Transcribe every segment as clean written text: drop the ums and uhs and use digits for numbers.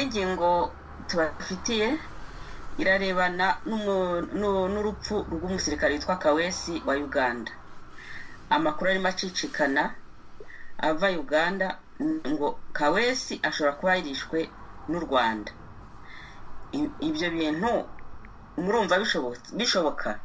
ngingo tubafitiye irarebana n'urupfu rw'umusirikare witwa Kawesi wa Uganda. Amakuru arimo acicikana ava Uganda ngo Kawesi ashobora kuba yirishwe n'u Rwanda. Ibyo bintu murumva bishoboka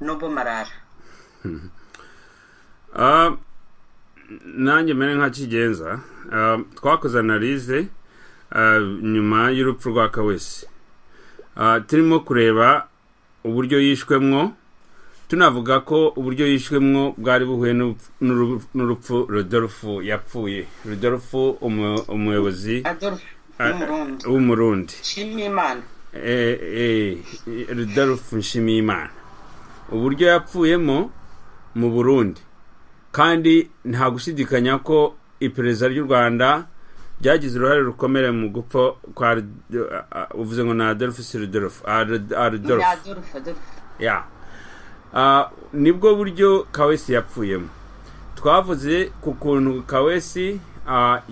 Nobo Marara? Nanjye mene nka kigenza twakoze analize nyuma y'urupfu rwa Kawesi. Turimo kureba uburyo yishwemwo, tunavuga ko uburyo yishwemwo bwari buhuye n'urupfu Rodolphe yapfuye. Rodolphe umuyobozi w'umurundi Nshimiyimana. Rodolphe Nshimiyimana, uburyo yapfuyemo mu Burundi, kandi nta gushidikanya ko iperereza ry'u Rwanda ryagize uruhare rukomere mu gupfa kwa uvuze ngo na Rodolphe nibwo buryo Kawesi yapfuyemo. Twavuze ku kuntu Kawesi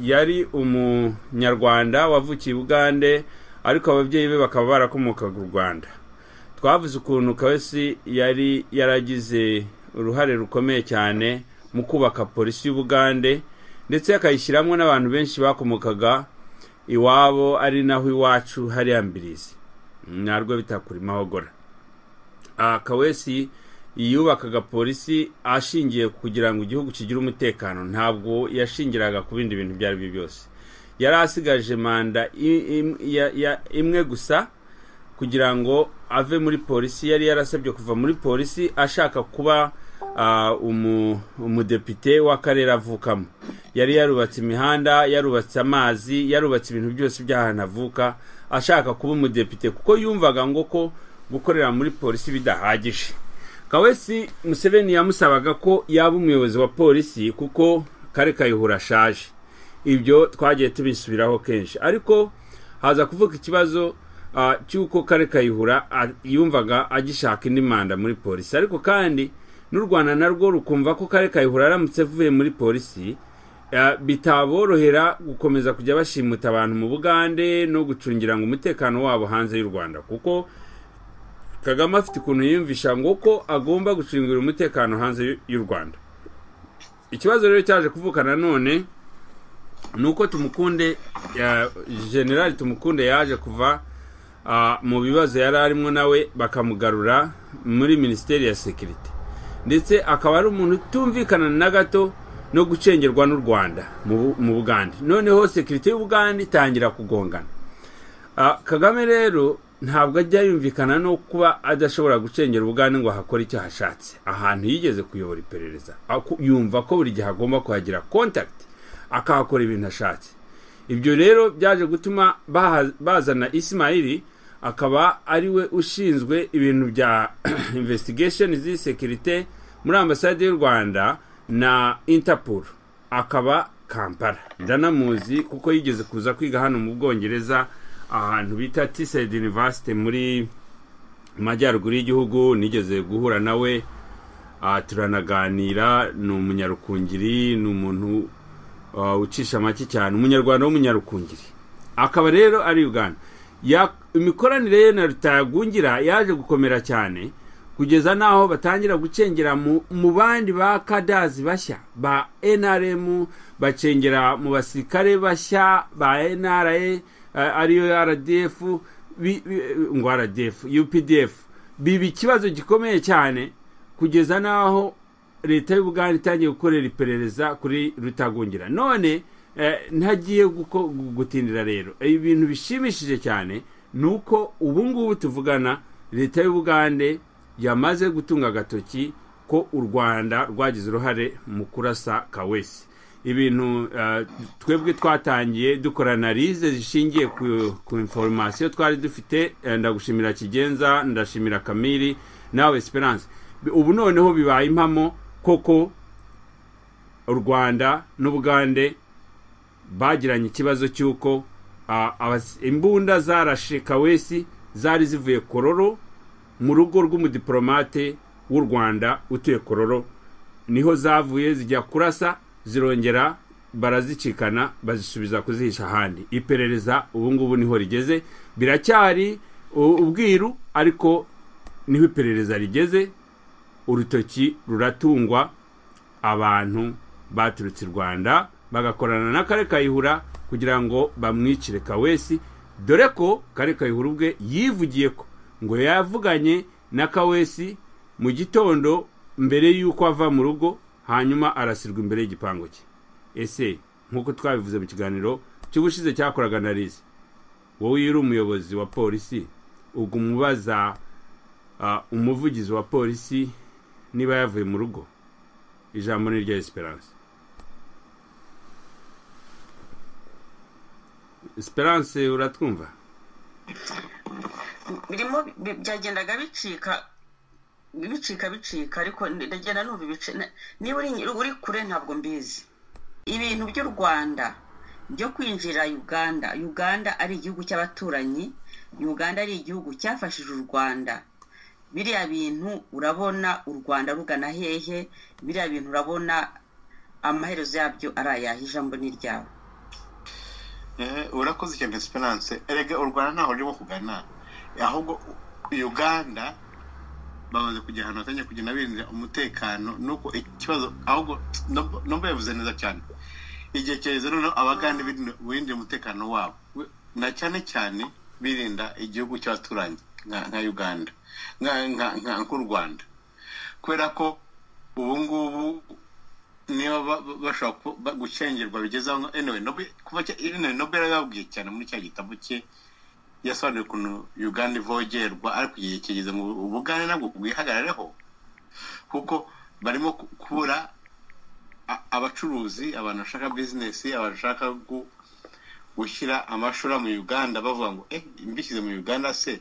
yari umunyarwanda wavukiye Uganda, ariko ababyeyi be bakaba barakomokaga u Rwanda. Twavuze ukuntu Kawesi yari yaragize uruhare rukomeye cyane mu kubaka polisi y'Ubugande, ndetse akayishyiramo n'abantu benshi bakomokaga iwabo, ari naho iwacu hari ambirizi narwo bitakuri mahogora. Kawesi yubakaga polisi ashingiye kugira ngo igihugu kigire umutekano, ntabwo yashingiraga ku bindi bintu byari byo byose. Yari asigaje manda imwe gusa kugira ngo ave muri polisi. Yari yarasabye kuva muri polisi ashaka kuba umudepite w'akarere avukamo. Yari yarubatse imihanda, yarubatse amazi, yarubatse ibintu byose by'ahantu avuka, ashaka kuba umudepite kuko yumvaga ngo ko gukorera muri polisi bidahagije. Kawesi Museveni yamusabaga ko yaba umuyobozi wa polisi kuko Kare Kayihura ashaje. Ibyo twagiye tubisubiraho kenshi, ariko haza kuvuka ikibazo cy'uko Kare Kayihura yumvaga agishaka indi manda muri polisi, ariko kandi n'u Rwanda narwo rukumva ko Kare Kayihura aramutse avuye muri polisi bitaborohera gukomeza kujya bashimuta abantu mu Bugande no gucungira ngo umutekano wabo hanze y'u Rwanda, kuko Kagame afite ukuntu yiyumvisha ngo ko agomba gucungira umutekano hanze y'u Rwanda. Ikibazo rero cyaje kuvuka nanone nuko Tumukunde General Tumukunde yaje kuva mu bibazo yari arimo, nawe bakamugarura muri Ministeri ya Security, ndetse akaba ari umuntu utumvikana na gato no gucengerwa n'u Rwanda mu Bugande. Noneho Security y'Ubugande itangira kugongana. Kagame rero ntabwo ajya yumvikana no kuba adashobora gucengera Ubugande ngo hakore icyo hashatse. Ahantu yigeze kuyobora iperereza yumva ko buri gihe agomba kuhagira contact akahakora ibintu ashatse. Ibyo rero byaje gutuma bazana Ismaili, akaba ariwe ushinzwe ibintu bya investigation z'i security muri ambasade y'u Rwanda na Interpol, akaba Kampala. Ndanamuzi kuko yigeze kuza kwiga hano mu Bwongereza ahantu bita Teesside University muri majyaruguru y'igihugu. Nigeze guhura nawe turanaganira. Ni umunyarukungiri, ni umuntu ucisha make cyane, umunyarwanda w'umunyarukungiri, akaba rero ari Uganda. Imikoranire ye na Rutagungira yaje gukomera cyane kugeza naho batangira gucengera mu bandi ba kadazi bashya ba NRM, bacengera mu basirikare bashya ba NRA, ariyo RDF, ngo RDF, UPDF. Bibi ikibazo gikomeye cyane kugeza naho leta y'Ubugande itangiye gukorera iperereza kuri Rutagungira. None ntagiye gutindira rero, ibintu bishimishije cyane nuko ubu ngubu tuvugana leta y'Ubugande yamaze gutunga agatoki ko u Rwanda rwagize uruhare mu kurasa Kawesi. Ibintu twebwe twatangiye dukora analize zishingiye ku information twari dufite. Ndagushimira Kigenza, ndashimira Kamili nawe Esperance. Ubu noneho bibaye impamo koko u Rwanda n'Ubugande bagiranye ikibazo cy'uko imbunda zarashe Kawesi zari zivuye Kororo mu rugo rw'umudiplomate w'u Rwanda utuye Kororo. Niho zavuye zijya kurasa, zirongera barazicikana bazisubiza kuzihisha ahandi. Iperereza ubu ngubu niho rigeze, biracyari ubwiru ariko niho iperereza rigeze. Urutoki ruratungwa, abantu baturutse Rwanda bagakorana na Kare Kayihura kugira ngo bamwicire Kawesi, dore ko Kare Kayihura ubwe yivugiye ko ngo yavuganye na Kawesi mu gitondo mbere y'uko ava mu rugo, hanyuma arasirwa imbere y'igipangu cye. Ese nk'uko twabivuze mu kiganiro cy'ubushize cyakoraga na Lize, wowe uri umuyobozi wa polisi, ubwo umubaza umuvugizi wa polisi niba yavuye mu rugo? Ijambo ni rya Esperance. Esperance, uratwumva? birimo byagendaga bicika ariko ndagenda numva ibice. Niba uri kure ntabwo mbizi. Ibintu by'u Rwanda byo kwinjira Uganda ari igihugu cy'abaturanyi, Uganda ari igihugu cyafashije u Rwanda. Biriya bintu urabona u Rwanda rugana hehe? Biriya bintu urabona amaherezo yabyo arayahe? Ijambo ni ryawe. Urakoze cyane Esperance. Erega u Rwanda ntaho rurimo kugana, ahubwo Uganda bamaze kujya ahantu hatanye kugenda birindira umutekano. Nuko ikibazo ahubwo nomba yavuze neza cyane, igihe cyeze none abagande birindira umutekano wabo, na cyane cyane birinda igihugu cy'abaturanyi nka Uganda, nk'u Rwanda, kubera ko ubu ngubu niyo bashobora gucengerwa bigezaho. Anyway, Nobel yababwiye cyane muri cya gitabo cye, yasobanuye ukuntu Uganda ivogerwa, ariko igihe kigeze mu Bugande nabwo bwihagarareho, kuko barimo kubura abacuruzi, abantu bashaka business, abantu bashaka gushyira amashuri mu Uganda, bavuga ngo mbishyize mu Uganda se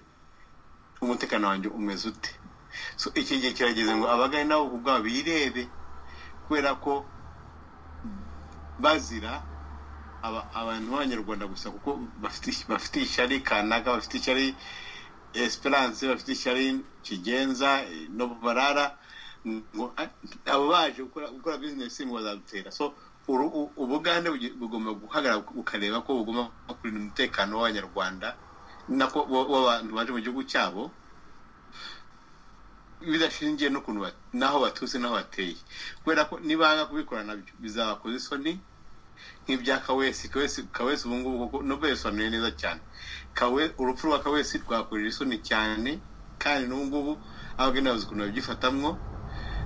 umutekano wanjye umeze ute? So iki gihe kirageze ngo abagane nabo ubwabo birebe, kubera ko bazira abantu b'Abanyarwanda gusa, kuko bafite ishyari kanaka, bafite ishyari Esperance, bafite ishyari Kigenza no Barara, ngo abo baje gukora business ngo bazadutera. So Ubugande bugomba guhagarara bukareba ko bugomba kurinda umutekano w'Abanyarwanda nako w'abantu baje mu gihugu cyabo, bidashingiye n'ukuntu naho batuse naho bateye, kubera ko nibanga kubikora nabyo bizabakoza isoni nk'ibya Kawesi ubu ngubu, kuko Nobel yasobanuye neza cyane. Urupfu rwa Kawesi rwakorera isoni cyane, kandi n'ubu ngubu abagenda bazi ukuntu babyifatamwo.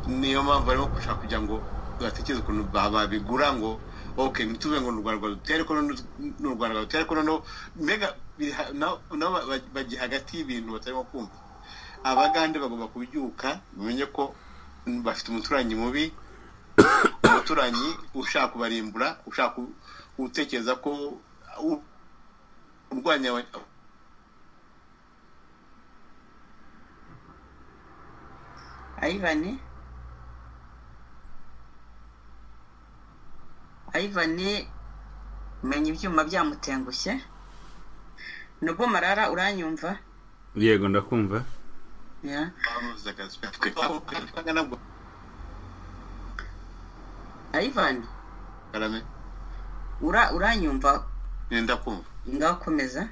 Niyo mpamvu barimo gushaka kugira ngo batekereze ukuntu babigura, ngo okay ntituve ngo n'u Rwanda rutere ko n'u Rwanda rutere ko no mega bagiye hagati y'ibintu batarimo kumva. Abagande bagomba kubyuka bimenye ko bafite umuturanyi mubi, umuturanyi ushaka kubarimbura, ushaka gutekereza ko urwanya Ayivani menya ibyuma byamutengushye. Nubwo Marara uranyumva? Yego ndakumva. Yeah. Ayivani Karame uranyumva? Ndakumva. Ngakomeza.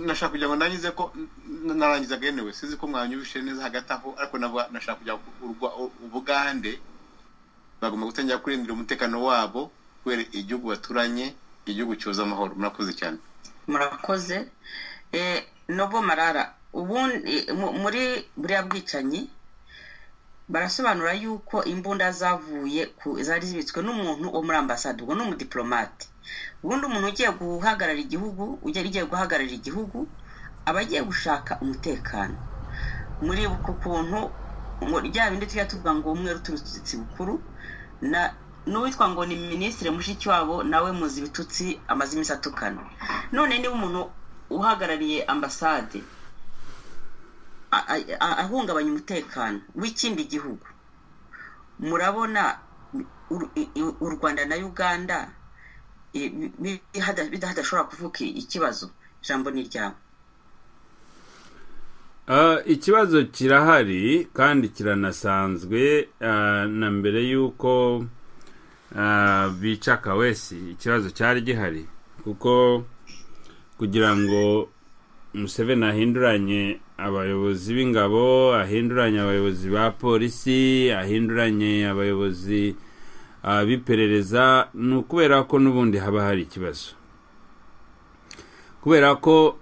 Nashaka kugira ngo nangize ko narangiza genewe, sizi ko mwanyubishe neza hagati aho, ariko nashaka kujya Ubugande bagomba gutangira kurindira umutekano wabo, kubera igihugu baturanye, igihugu cyoza amahoro. Murakoze cyane. Murakoze. Nobo Marara, ubundi muri buriya bwicanyi barasobanura yuko imbunda zavuye zari zibitswe n'umuntu wo muri ambasade, ubwo n'umudiplomate. Ubundi umuntu ugiye guhagarara igihugu aba agiye gushaka umutekano. Muri uko kuntu rya bindi tujya tuvuga ngo umwe ruturutse bukuru, n'uwitwa ngo ni minisitiri mushiki wabo nawe muzi bitutsi amaze iminsi atukana. None niba umuntu uhagarariye ambasade ahungabanya umutekano w'ikindi gihugu, murabona u Rwanda na Uganda bidashobora kuvuka ikibazo? Ijambo ni ryawe. Ikibazo kirahari kandi kiranasanzwe, na mbere yuko bica Kawesi ikibazo cyari gihari kuko kugira ngo Museveni ahinduranye abayobozi b'ingabo, ahinduranye abayobozi ba polisi, ahinduranye abayobozi biperereza, n'ukubera ko n'ubundi haba hari ikibazo, kubera ko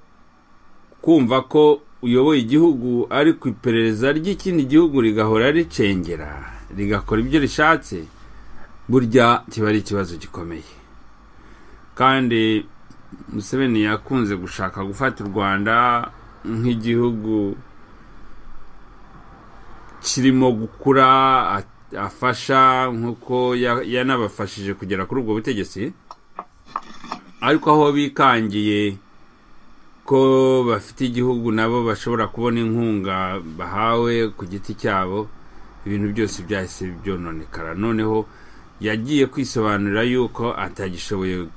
kumva ko uyoboye igihugu ari ku iperereza ry'ikindi gihugu rigahora ricengera rigakora ibyo rishatse, burya kiba ari ikibazo gikomeye. Kandi Museveni yakunze gushaka gufata u Rwanda nk'igihugu kirimo gukura, afasha nk'uko yanabafashije kugera kuri ubwo butegetsi, ariko aho bikangiye ko bafite igihugu nabo bashobora kubona inkunga bahawe ku giti cyabo, ibintu byose byahise byononekara. Noneho yagiye kwisobanurira yuko atagishoboye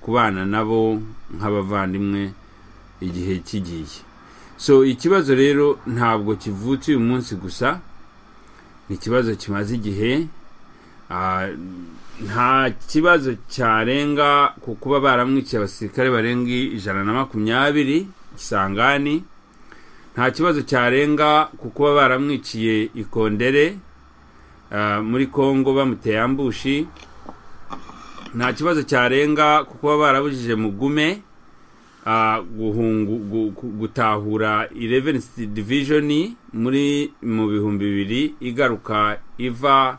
kubana nabo nk'abavandimwe igihe kigiye. So ikibazo rero ntabwo kivutse uyu munsi gusa, ni ikibazo kimaze igihe. Nta kibazo cyarenga ku kuba baramwiciye abasirikare barenga 120 Kisangani, nta kibazo cyarenga ku kuba baramwiciye Ikondere muri Kongo bamuteye ambushi, nta kibazo cyarenga ku kuba barabujije Mugume gutahura 11th division mu bihumbi 2000 igaruka iva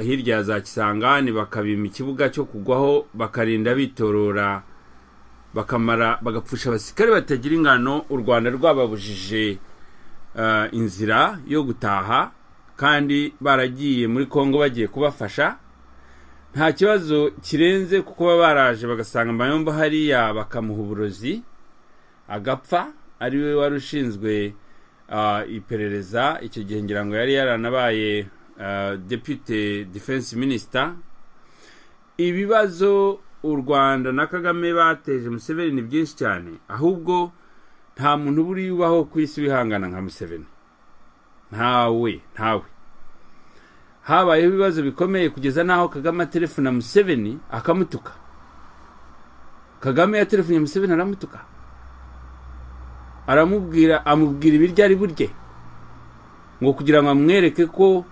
hirya za Kisangani, bakabima ikibuga cyo kugwaho, bakarinda bitorora, bagapfusha abasirikare batagira ingano. U Rwanda rwababujije inzira yo gutaha, kandi baragiye muri Kongo bagiye kubafasha. Nta kibazo kirenze kuko baraje bagasanga Mayombo hariya bakamuha uburozi agapfa, ari we wari ushinzwe iperereza icyo gihe, ngira ngo yari yaranabaye Deputy Defense Minister. Ibibazo u Rwanda na Kagame bateje Museveni ni byinshi cyane, ahubwo nta muntu buri yubaho ku isi wihangana nka Museveni, ntawe. Habayeho ibibazo bikomeye kugeza naho Kagame telefona Museveni akamutuka. Kagame yatelefonye Museveni aramutuka, amubwira ibiryo ari burye, ngo kugira ngo amwereke ko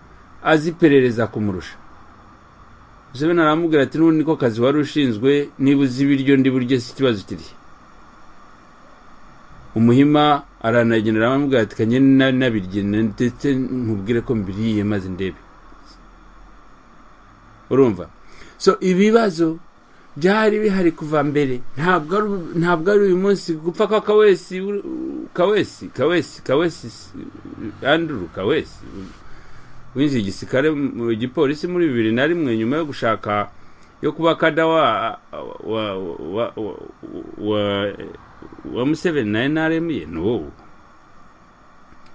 azi perereza kumurusha. Museveni aramubwira ati n'ubu niko kazi wari ushinzwe, niba uzi ibiryo ndi burye si ikibazo kiri. Umuhima aranagenera aramubwira ati kanye nabirye ndetse nkubwire ko mbiriye maze ndebe. Urumva? So ibibazo byari bihari kuva mbere, ntabwo ari uyu munsi gupfa kwa Kawesi Andrew Kawesi winjiye igisirikare mu gipolisi muri 2001 nyuma yo gushaka yo kuba kada wa Museveni na NRM ye. No,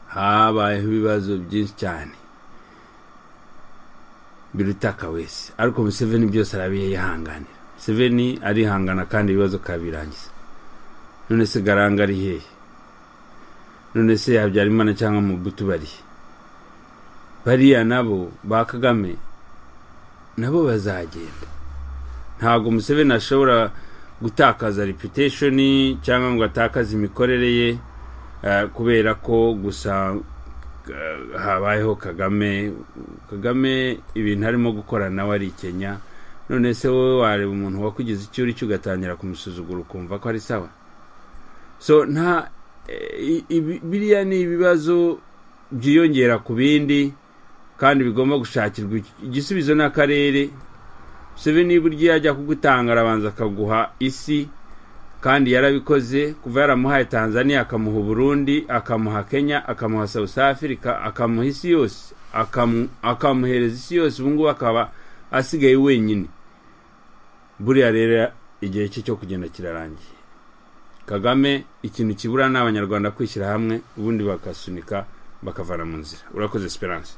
habayeho ibibazo byinshi cyane biruta Kawesi, ariko Museveni byose arabiye yihanganira. Museveni arihangana kandi ibibazo kabirangiza. None se Garanga ari hehe? None se Habyarimana cyangwa Mobutu bariya nabo ba Kagame nabo bazagenda. Ntago Museveni ashobora gutakaza reputation cyangwa ngo atakaze imikorere ye kubera ko gusa habayeho Kagame ibintu arimo gukora nawe ari Kenya. None se wowe wareba umuntu wakugize icyuri cyo gatangira kumusuzugura ukumva ko ari sawa? So nta biriya ni ibibazo byiyongera ku bindi kandi bigomba gushakirwa igisubizo n'akarere. Museveni burya yajya kugutanga arabanza akaguha isi, kandi yarabikoze kuva yaramuhaye Tanzania, akamuha Burundi, akamuha Kenya, akamuha South Africa, akamuha isi yose, akamuhereza isi yose. Ubungu akaba asigaye wenyine. Buriya rero igihe cyo kugenda kirarangiye. Kagame ikintu kibura n'abanyarwanda kwishyira hamwe, ubundi bakasunika bakavana mu nzira. Urakoze Esperance.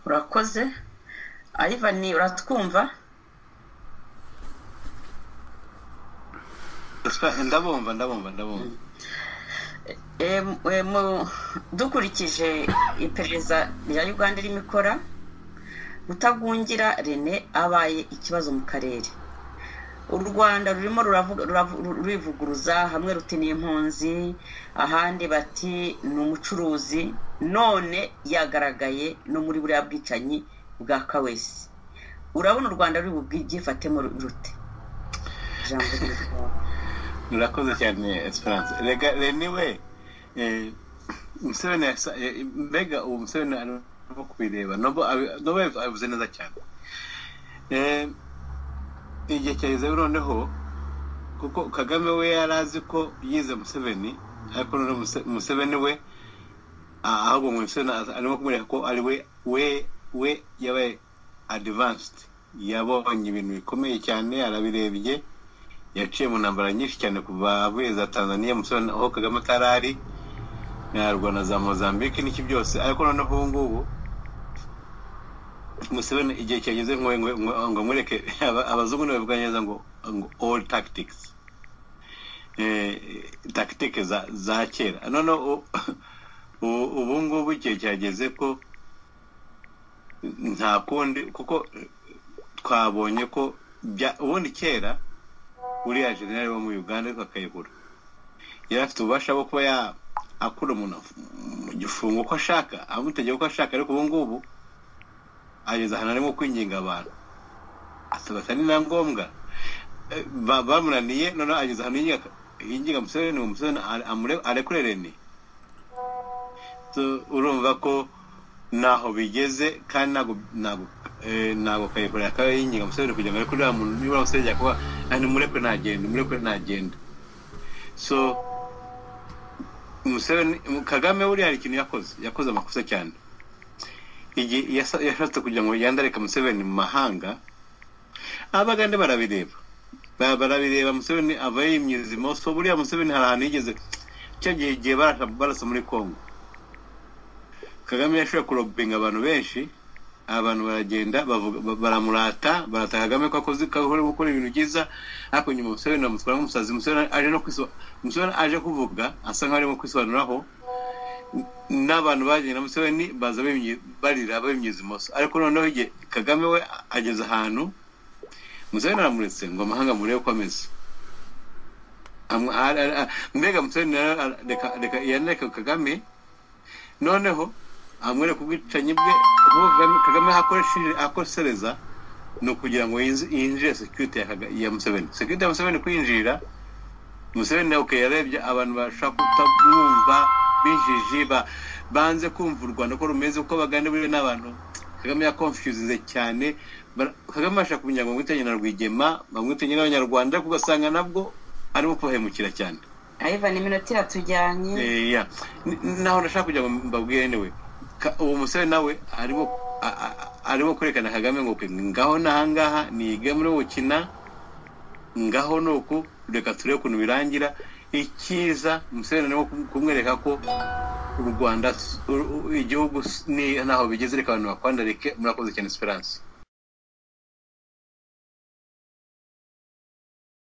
Urakoze Ivan, uratwumva? Ndabumva. Dukurikije iperereza rya Uganda rimikora, Rutagungira René abaye ikibazo mu karere. U Rwanda rurimo rurivuguruza, hamwe ruti ni impunzi, ahandi bati ni umucuruzi, none yagaragaye no muri buriya bwicanyi bwa Kawesi. Urabona u Rwanda ruri bubwifatemo rute? Murakoze cyane Esperance. Rega anyway, Museveni mbega uwo Museveni arimo kubireba nobo avuze neza cyane. Igihe cyaheze noneho kuko Kagame we yarazi ko yize Museveni, ariko none Museveni we ahubwo Museveni arimo kumureka ko ari we yabaye advanced, yabonye ibintu bikomeye cyane, arabirebye, yaciye mu ntambara nyinshi cyane kuva avuye za Tanzania Museveni aho Kagame karari na Rwanda za Mozambique n'iki byose. Ariko noneho ubu ngubu Museveni igihe cyageze ngo mureke abazungu bavuga neza ngo all tactics, tactics za kera. None ubu ngubu igihe cyageze ko nta kundi, kuko twabonye ko ubundi kera uriya generali wo mu Uganda akayihura yari afite ububasha bwo kuba akura umuntu mu gifungo uko ashaka, amutegeka uko ashaka. Ariko ubu ngubu ageze ahantu arimo kwinginga abantu, asaba ni na ngombwa bamunaniye, none ageze ahantu yinginga Museveni arekure René. Urumva ko naho bigeze, kandi ntabwo kayikora akayinginga Museveni kugira ngo arekure uriya muntu niba Museveni kuba murekure ntagenda. So Museveni, Kagame uriya hari ikintu yakoze amakosa cyane. Igihe yashatse kugira ngo yandareka Museveni mu mahanga, abagande barabireba Museveni ava yimyizimo. So buriya Museveni hari ahantu yigeze cyo gihe barasa muri Congo, Kagame yashoboye kurobinga abantu benshi, abantu baragenda baramurata Kagame ko akoze gukora ibintu byiza. Ariko nyuma Museveni amutwara nk'umusazi. Museveni aje kuvuga asa nkaho arimo kwisobanuraho, n'abantu bagenda Museveni baza barira bimyizimo. Ariko noneho igihe Kagame we ageze ahantu, Museveni aramuretse ngo amahanga murebe uko ameze. Mbega Museveni yanareka Kagame, noneho amwereka ubwicanyi bwe. Kagame akosereza no kugira ngo yinjire security ya Museveni. Security ya Museveni kwinjira, Museveni nawe yarebye abantu bashaka kutamwumva binjiji banze kumva u Rwanda ko rumeze uko bagande buri n'abantu. Kagame confused cyane. Kagame ashaka kumenya ngo mwitenye na Rwigema, bamwitenye n'Abanyarwanda, kugasanga nabwo arimo kubahemukira cyane. Ivan iminota iratujyanye. Naho ndashaka kugira ngo mbabwire newe uwo Museveni nawe arimo kwerekana Kagame ngo ngaho nahangaha nige muri gukina, ngaho nuko reka turebe ukuntu birangira. Ikiza Museveni arimo kumwereka ko u Rwanda igihugu ni naho bigeze, reka abantu bakwandarike. Murakoze cyane Esperance.